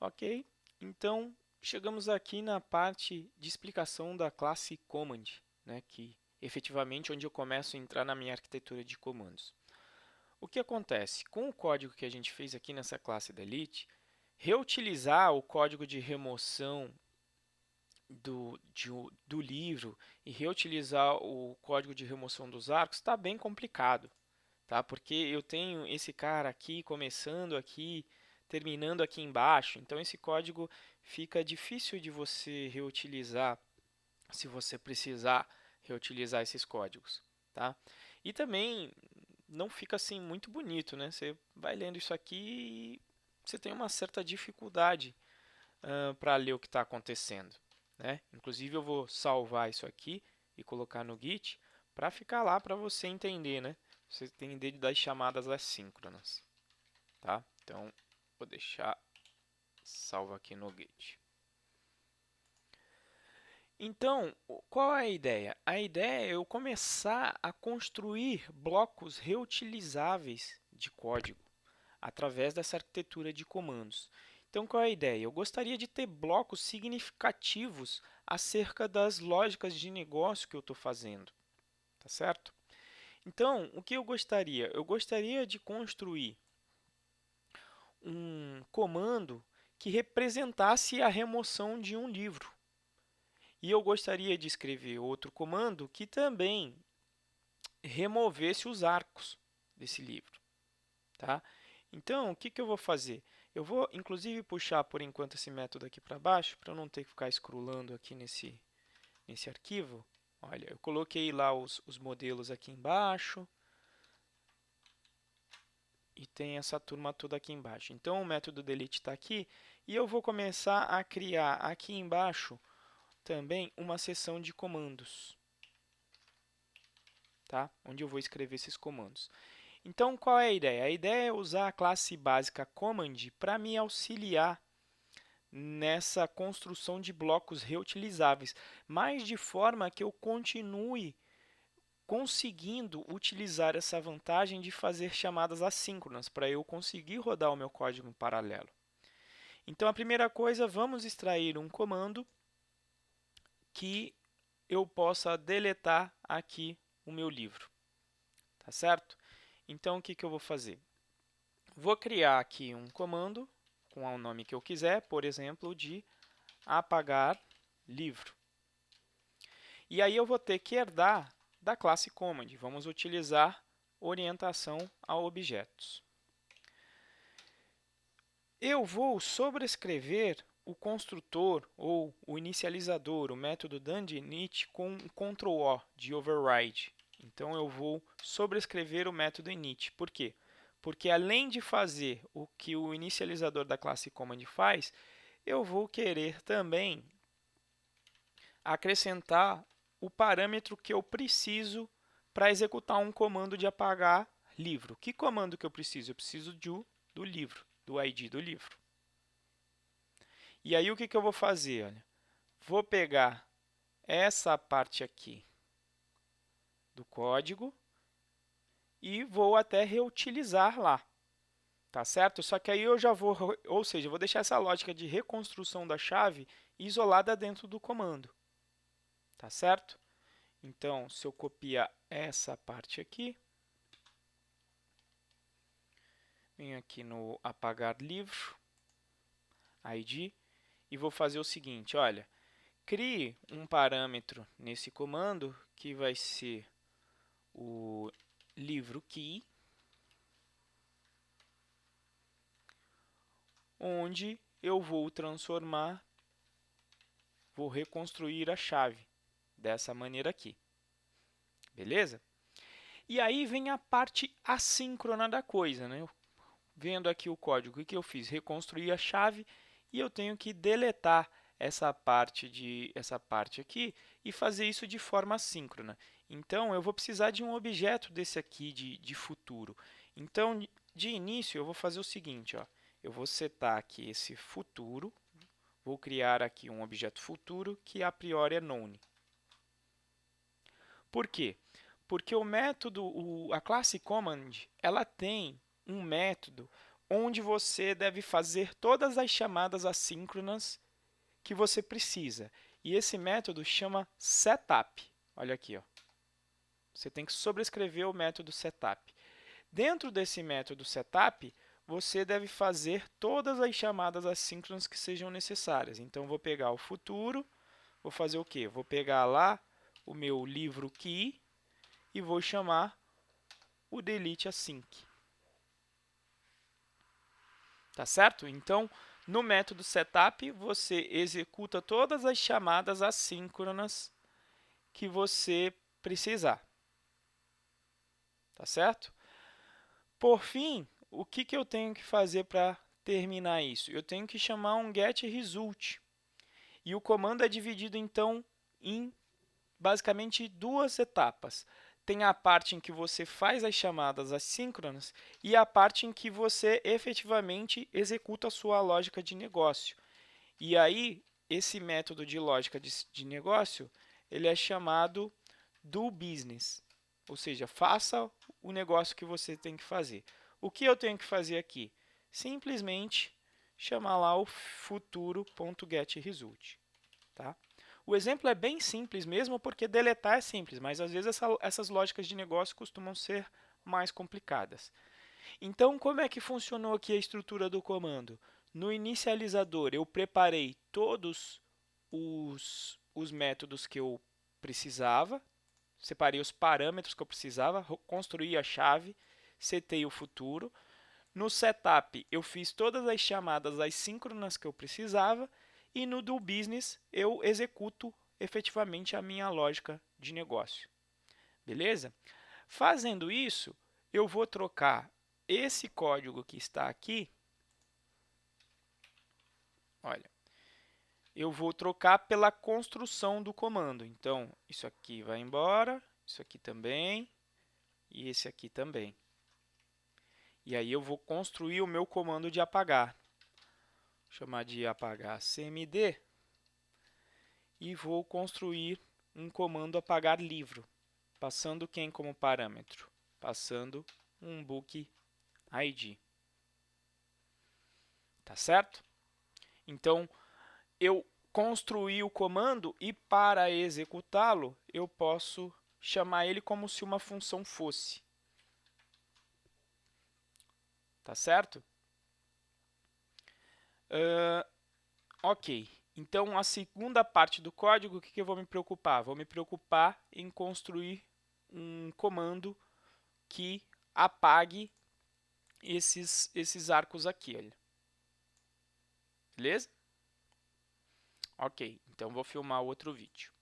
Ok? Então, chegamos aqui na parte de explicação da classe Command, né, que efetivamente é onde eu começo a entrar na minha arquitetura de comandos. O que acontece? Com o código que a gente fez aqui nessa classe delete, reutilizar o código de remoção do livro e reutilizar o código de remoção dos arcos está bem complicado, tá? Porque eu tenho esse cara aqui começando aqui, terminando aqui embaixo, então esse código fica difícil de você reutilizar se você precisar reutilizar esses códigos, tá? E também não fica assim muito bonito, né? Você vai lendo isso aqui e você tem uma certa dificuldade para ler o que está acontecendo, né? Inclusive eu vou salvar isso aqui e colocar no Git para ficar lá para você entender, né? Você entender das chamadas assíncronas, tá? Então vou deixar salvo aqui no Git. Então, qual é a ideia? A ideia é eu começar a construir blocos reutilizáveis de código através dessa arquitetura de comandos. Então, qual é a ideia? Eu gostaria de ter blocos significativos acerca das lógicas de negócio que eu estou fazendo, tá certo? Então, o que eu gostaria? Eu gostaria de construir um comando que representasse a remoção de um livro. E eu gostaria de escrever outro comando que também removesse os arcos desse livro, tá? Então, o que eu vou fazer? Eu vou, inclusive, puxar por enquanto esse método aqui para baixo, para eu não ter que ficar scrollando aqui nesse arquivo. Olha, eu coloquei lá os modelos aqui embaixo e tem essa turma toda aqui embaixo. Então, o método delete está aqui e eu vou começar a criar aqui embaixo também uma seção de comandos, tá? Onde eu vou escrever esses comandos. Então, qual é a ideia? A ideia é usar a classe básica command para me auxiliar nessa construção de blocos reutilizáveis, mas de forma que eu continue conseguindo utilizar essa vantagem de fazer chamadas assíncronas para eu conseguir rodar o meu código em paralelo. Então, a primeira coisa, vamos extrair um comando que eu possa deletar aqui o meu livro, tá certo? Então, o que eu vou fazer? Vou criar aqui um comando com o nome que eu quiser, por exemplo, de apagar livro. E aí eu vou ter que herdar da classe command. Vamos utilizar orientação a objetos. Eu vou sobrescrever o construtor ou o inicializador, o método done.init com Ctrl+O de override. Então eu vou sobrescrever o método init. Por quê? Porque além de fazer o que o inicializador da classe command faz, eu vou querer também acrescentar o parâmetro que eu preciso para executar um comando de apagar livro. Que comando que eu preciso? Eu preciso do livro, do ID do livro. E aí o que eu vou fazer? Olha, vou pegar essa parte aqui do código e vou até reutilizar lá, tá certo? Só que aí eu já vou, ou seja, eu vou deixar essa lógica de reconstrução da chave isolada dentro do comando, tá certo? Então, se eu copiar essa parte aqui, venho aqui no apagar livro, ID, e vou fazer o seguinte, olha, crie um parâmetro nesse comando que vai ser o livro key, onde eu vou transformar, vou reconstruir a chave dessa maneira aqui, beleza? E aí vem a parte assíncrona da coisa, né? Vendo aqui o código, o que eu fiz? Reconstruir a chave e eu tenho que deletar essa parte aqui e fazer isso de forma assíncrona. Então, eu vou precisar de um objeto desse aqui de futuro. Então, de início, eu vou fazer o seguinte, ó, eu vou setar aqui esse futuro, vou criar aqui um objeto futuro que a priori é known. Por quê? Porque o método, a classe command, ela tem um método onde você deve fazer todas as chamadas assíncronas que você precisa. E esse método chama setup. Olha aqui, ó. Você tem que sobrescrever o método setup. Dentro desse método setup, você deve fazer todas as chamadas assíncronas que sejam necessárias. Então, vou pegar o futuro, vou fazer o quê? Vou pegar lá o meu livro key e vou chamar o delete async. Tá certo? Então, no método setup, você executa todas as chamadas assíncronas que você precisar. Tá certo? Por fim, o que eu tenho que fazer para terminar isso? Eu tenho que chamar um getResult. E o comando é dividido, então, em basicamente duas etapas. Tem a parte em que você faz as chamadas assíncronas e a parte em que você efetivamente executa a sua lógica de negócio. E aí, esse método de lógica de negócio, ele é chamado do business. Ou seja, faça o negócio que você tem que fazer. O que eu tenho que fazer aqui? Simplesmente chamar lá o futuro.getResult. Tá? O exemplo é bem simples mesmo, porque deletar é simples, mas às vezes essas lógicas de negócio costumam ser mais complicadas. Então, como é que funcionou aqui a estrutura do comando? No inicializador, eu preparei todos os métodos que eu precisava, separei os parâmetros que eu precisava, construí a chave, setei o futuro. No setup, eu fiz todas as chamadas assíncronas que eu precisava e no do business eu executo efetivamente a minha lógica de negócio. Beleza? Fazendo isso, eu vou trocar esse código que está aqui. Olha, eu vou trocar pela construção do comando. Então, isso aqui vai embora, isso aqui também e esse aqui também. E aí eu vou construir o meu comando de apagar. Vou chamar de apagar cmd e vou construir um comando apagar livro, passando quem como parâmetro? Passando um book ID. Tá certo? Então, eu construí o comando e para executá-lo, eu posso chamar ele como se uma função fosse. Tá certo? Ok. Então, a segunda parte do código, o que eu vou me preocupar? Vou me preocupar em construir um comando que apague esses arcos aqui. Olha. Beleza? Ok. Então, vou filmar outro vídeo.